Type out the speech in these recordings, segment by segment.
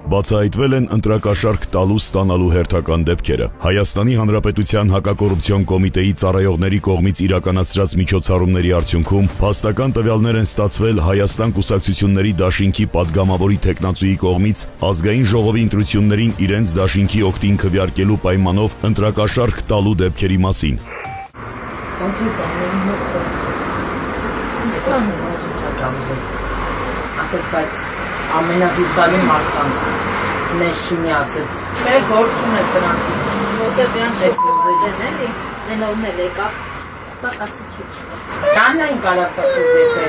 Բացահայտվել են ընտրակաշարք տալու ստանալու հերթական դեպքերը։ Հայաստանի Հանրապետության հակակոռուպցիոն կոմիտեի ծառայողների կողմից իրականացրած միջոցառումների արդյունքում փաստական տվյալներ են ստացվել Հայաստան կուսակցությունների դաշինքի падգամավորի թեկնածուի կողմից ազգային ժողովի ընտրություններին իրենց դաշինքի օգտին քվեարկելու պայմանով ընտրակաշարք տալու դեպքերի մասին։ Ամենահուսալի մարդկանց նես չունի ասեց, չէ, գործ ունես դրանցից, որտեղ դրանց շոկովեդեն էլի, մենովն էլ եկավ, ստակ ասի չի չկա։ Կանն այն կարաս ասեց եթե,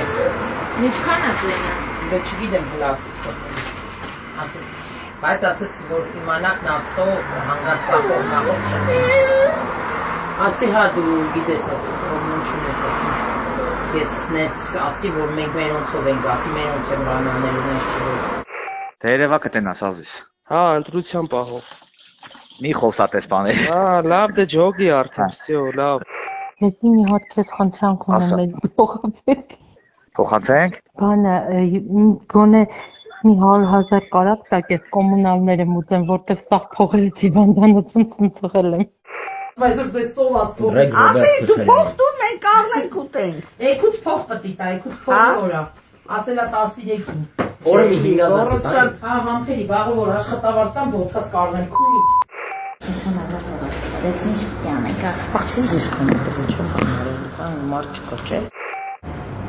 Ինչքան է ձենը։ դե չգիտեմ հլա ասեց, բայց ասեց, որ իմանաք նաստով հանգաստախով նախով չնի, ասի հա դու գիտես ասի, ոմն չունես ասի, ես նեց ասի, որ մենք մենոնցով ենք, ասի մենոնց եմ ռանաները նես չվոր։ Թե երևակը տենաս ազիս։ Հա, ընտրության պահով։ Մի խոսատես բաներ։ Հա, լավ դե ջոգի արդեն, всё, լավ։ Ես մի հատ քեզ խնդրանք ունեմ փոխանցեք։ Փոխանցենք։ Բանը գոնե մի 100,000 կարակ տակ ես կոմունալները մուծեմ, որտեղ սաղ փողերից հիվանդանոցում ծնծղել եմ։ Բայց դες սովաս փող։ Ասի դու փող դու մենք առնենք ուտենք։ Էքուց փող պետք է տա, էքուց փող որա։ Ասելա 13-ին։ Օրը մի 5,000 տա։ Հա, վամփերի բաղը որ աշխատավարձ տամ ոդկաս կառնեն քունի։ Դες ինչ պիտի անենք, Աղջիկս դժկան է, չեմ համարել, հա, մարդ չկա, չէ։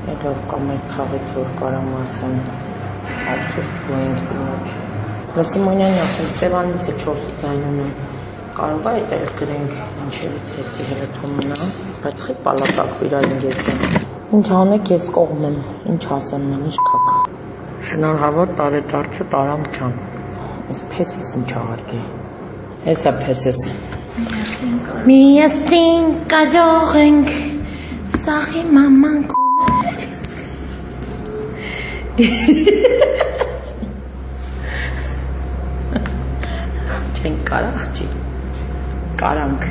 Եղավ կամ այդ խաղից որ կարամ ասեմ, ափսոս բույնք ոչ։ Լսիմոնյանն ասեմ, Սևանից է 4 ձայն ունեմ։ Կարող է այդտեղ գրենք ինչևից էսի հերթումնա, բայց խի պալատակ վիրային գերջան։ Ինչ անեք ես կողմ եմ, ինչ ասեմ mən, ինչ կաք։ Շնորհավոր տարեդարձու Տարամ ջան։ Ես փեսիս ինչ աղարգե։ Հեսա փեսես։ Միասին կարող ենք սաղի մաման Չենք կարա աղջի, կարանք։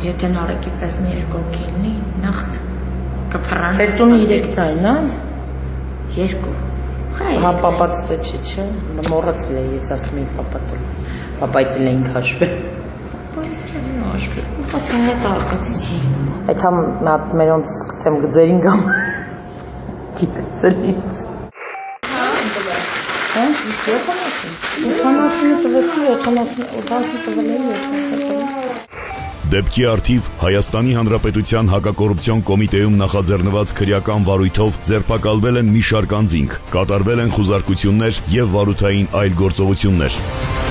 Եթե նարեկի պես մի երկու կիլնի, նախտ կփռան։ Ծերծունի 3 ձայն, հա։ Երկու։ Հա պապաց տե չէ, մոռացել էի ես ասում էի պապատել։ Պապայդ էլ էինք հաշվել։ Բայց չեմ հաշվել։ Ո՞նց է արկածի։ Այդ համ մատ մերոնց սկսեմ գծերին գամ։ Գիտես էլից։ Հա, 70 Դեպքի արդիվ Հայաստանի Հանրապետության հակակոռուպցիոն կոմիտեում նախաձեռնված քրեական վարույթով ձերբակալվել են մի շարք անձինք, կատարվել են խուզարկություններ եւ վարութային այլ գործողություններ։